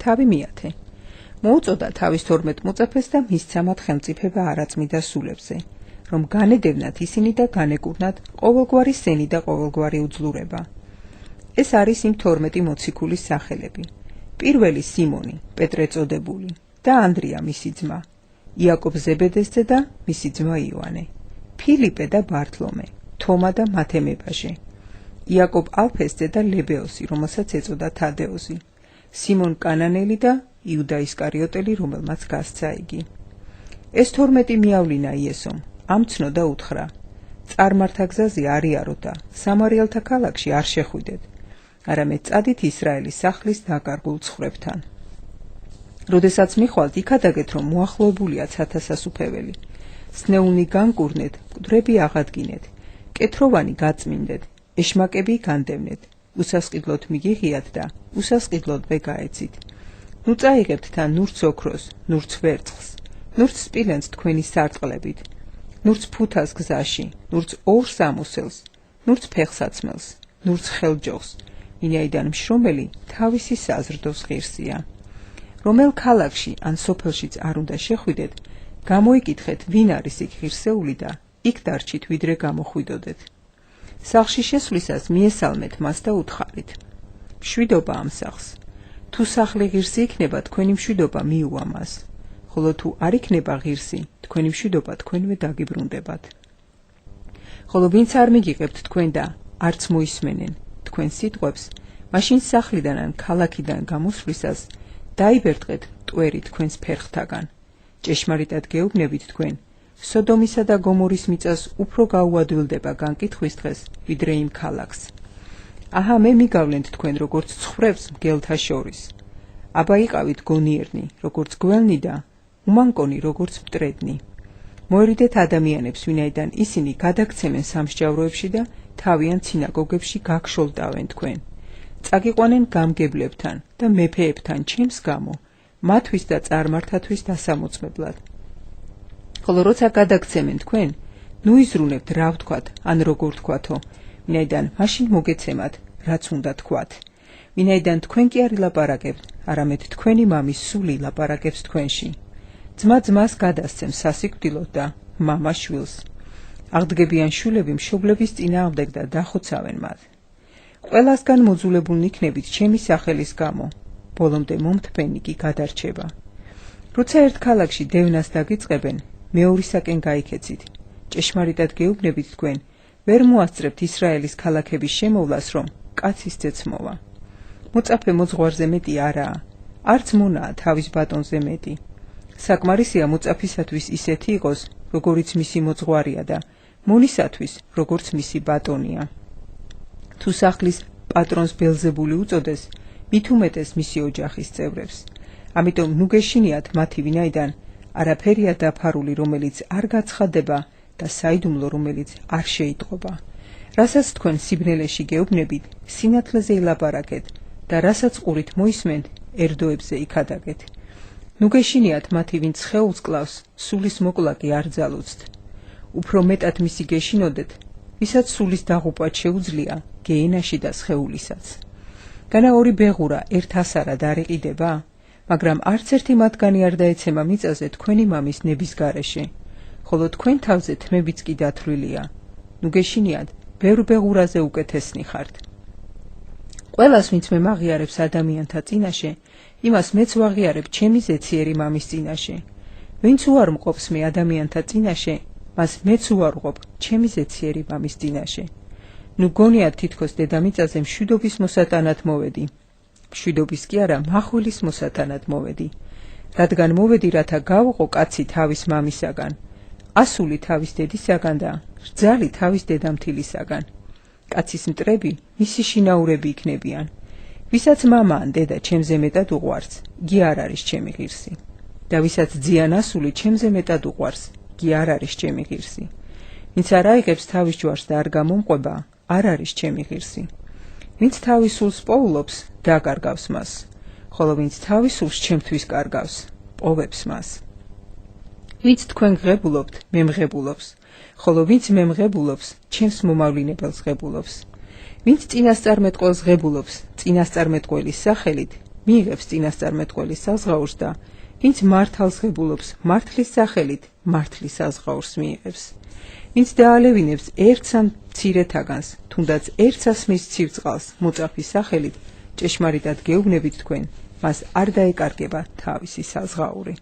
თავი მიათე. მოუწოდა თავის 12 მოწაფეს და მისცამათ ხელმწიფება არაწმიდა სულებზე, რომ განედევნათ ისინი და განეკურნათ ყოველგვარი სენი და ყოველგვარი უძლურება. ეს არის იმ 12 მოციქულის სახელები. პირველი სიმონი, პეტრე წოდებული და ანდრია მისი ძმა, იაკობ ზებედესძე და მისი ძმა იოანე, ფილიპე და ბართლომე, თომა და მათე მეფაშე, იაკობ ალფესძე და ლებეოსი, რომელსაც ეწოდა თადეოზი, სიმონ კანანელი და იუდა ისკარიოტელი, რომელმაც გასცა იგი. ეს 12 მიავლინა იესომ, ამცნო და უთხრა: წარმართა გზაზე არ იაროთ და სამარიელთა ქალაქში არ შეხვიდეთ, არამედ წადით ისრაელის სახლის დაკარგულ ცხვრებთან. როდესაც მიხვალთ, იქადაგეთ, რომ მოახლოებულია ცათასასუფეველი. სნეულნი განკურნეთ, მკვდრები აღადგინეთ, კეთროვანი გაწმინდეთ, ეშმაკები განდევნეთ, უსასყიდლოდ მიგიღიათ და უსასყიდლოდვე გაეცით. ნუ წაიღებთ თან ნურც ოქროს, ნურც ვერცხლს, ნურც სპილენძს თქვენი სარტყლებით, ნურც ფუთას გზაში, ნურც ორს ამოსელს, ნურც ფეხსაცმელს, ნურც ხელჯოხს, ვინაიდან მშრომელი თავისი საზრდოს ღირსია. რომელ ქალაქში ან სოფელშიც არ უნდა შეხვიდეთ, გამოიკითხეთ, ვინ არის იქ ღირსეული და იქ დარჩით, ვიდრე გამოხვიდოდეთ. სახლში შესვლისას მიესალმეთ მას და უთხარით: მშვიდობა ამ სახლს. თუ სახლი ღირსი იქნება, თქვენი მშვიდობა მიუვა მას, ხოლო თუ არ იქნება ღირსი, თქვენი მშვიდობა თქვენვე დაგიბრუნდებათ. ხოლო ვინც არ მიგიღებთ თქვენ და არც მოისმენენ თქვენ სიტყვებს, მაშინ სახლიდან ან ქალაქიდან გამოსვლისას დაიბერტყეთ მტვერი თქვენს ფერხთაგან. ჭეშმარიტად გეუბნებით თქვენ, სოდომისა და გომორის მიწას უფრო გაუადვილდება განკითხვის დღეს, ვიდრე იმ ქალაქს. აჰა, მე მიგავლენთ თქვენ როგორც ცხვრებს მგელთა შორის. აბა იყავით გონიერნი, როგორც გველნი და უმანკონი, როგორც მტრედნი. მოერიდეთ ადამიანებს, ვინაიდან ისინი გადაგცემენ სამსჯავროებში და თავიანთ სინაგოგებში გაგშოლტავენ თქვენ. წაგიყვანენ გამგებლებთან და მეფეებთან ჩემს გამო, მათთვის და წარმართათვის დასამოწმებლად. ხოლო როცა გადაგცემენ თქვენ, ნუ იზრუნებთ რა ვთქვათ ან როგორ ვთქვათო, ვინაიდან მაშინ მოგეცემათ, რაც უნდა თქვათ. ვინაიდან თქვენ კი არ ილაპარაკებთ, არამედ თქვენი მამის სული ლაპარაკებს თქვენში. ძმა ძმას გადასცემს სასიკვდილოდ და მამა შვილს. აღდგებიან შვილები მშობლების წინააღმდეგ და დახოცავენ მათ. ყველასგან მოძულებულნი იქნებით ჩემი სახელის გამო, ბოლომდე მომთფენი კი გადარჩება. როცა ერთ ქალაქში დევნას დაგიწყებენ, მეორისაკენ გაიქეცით. ჭეშმარიტად გეუბნებით თქვენ, ვერ მოასწრებთ ისრაელის ქალაქების შემოვლას, რომ კაცის ცეცმოვა. მოწაფე მოძღვარზე მეტი არაა, არც მონაა თავის ბატონზე მეტი. საკმარისია მოწაფისათვის ისეთი იყოს, როგორიც მისი მოძღვარია და მონისათვის, როგორც მისი ბატონია. თუ სახლის პატრონს ბელზებული უწოდეს, მით უმეტეს მისი ოჯახის წევრებს. ამიტომ ნუ გეშინიათ მათი, ვინაიდან არაფერია დაფარული, რომელიც არ გაცხადება და საიდუმლო, რომელიც არ შეიტყობა. რასაც თქვენ სიბნელეში გეუბნებით, სინათლეზე ილაპარაკეთ და რასაც ყურით მოისმენთ, ერდოებზე იქადაგეთ. ნუ გეშინიათ მათი, ვინც სხეულს კლავს, სულის მოკლა კი არ ძალუცთ. უფრო მეტად მისი გეშინოდეთ, ვისაც სულის დაღუპვაც შეუძლია გეენაში და სხეულისაც. განა ორი ბეღურა ერთ ასარად არ იყიდება, მაგრამ არც ერთი მათგანი არ დაეცემა მიწაზე თქვენი მამის ნების გარეშე, ხოლო თქვენ თავზე თმებიც კი დათვლილია. ნუ გეშინიათ, ბევრ ბეღურაზე უკეთესნი ხართ. ყველას, ვინც მე მაღიარებს ადამიანთა წინაშე, იმას მეც ვაღიარებ ჩემი ზეციერი მამის წინაშე. ვინც უარმყოფს მე ადამიანთა წინაშე, მას მეც უარყოფ ჩემი ზეციერი მამის წინაშე. ნუ გონიათ თითქოს დედამიწაზე მშვიდობის მოსატანად მოვედი. მშვიდობის კი არა, მახვილის მოსატანად მოვედი. რადგან მოვედი, რათა გავუყო კაცი თავის მამისაგან, ასული თავის დედისაგან და რძალი თავის დედამთილისაგან. კაცის მტრები მისი შინაურები იქნებიან. ვისაც მამა ან დედა ჩემზე მეტად უყვარს, გი არ არის ჩემი ღირსი. და ვისაც ძიან ასული ჩემზე მეტად უყვარს, გი არ არის ჩემი ღირსი. ვინც არ აიღებს თავის ჯვარს და არ გამომყვება, არ არის ჩემი ღირსი. ვინც თავის სულს პოულობს, დაკარგავს მას, ხოლო ვინც თავის სულს ჩემთვის კარგავს, პოვებს მას. ვინც თქვენ ღებულობთ, მე მღებულობს, ხოლო ვინც მე მღებულობს, ჩემს მომავლინებელს ღებულობს. ვინც წინასწარმეტყველს ღებულობს, წინასწარმეტყველის სახელით, მიიღებს წინასწარმეტყველის საზღაურს და ვინც მართალს ღებულობს მართლის სახელით მართლის საზღაურს მიიღებს. ვინც დაალევინებს ერთს ან მცირე თაგანს, თუნდაც ერთს ასმის ცივ წყალს მოწაფის სახელით, ჭეშმარიტად გეუბნებით თქვენ, მას არ დაეკარგება თავისი საზღაური.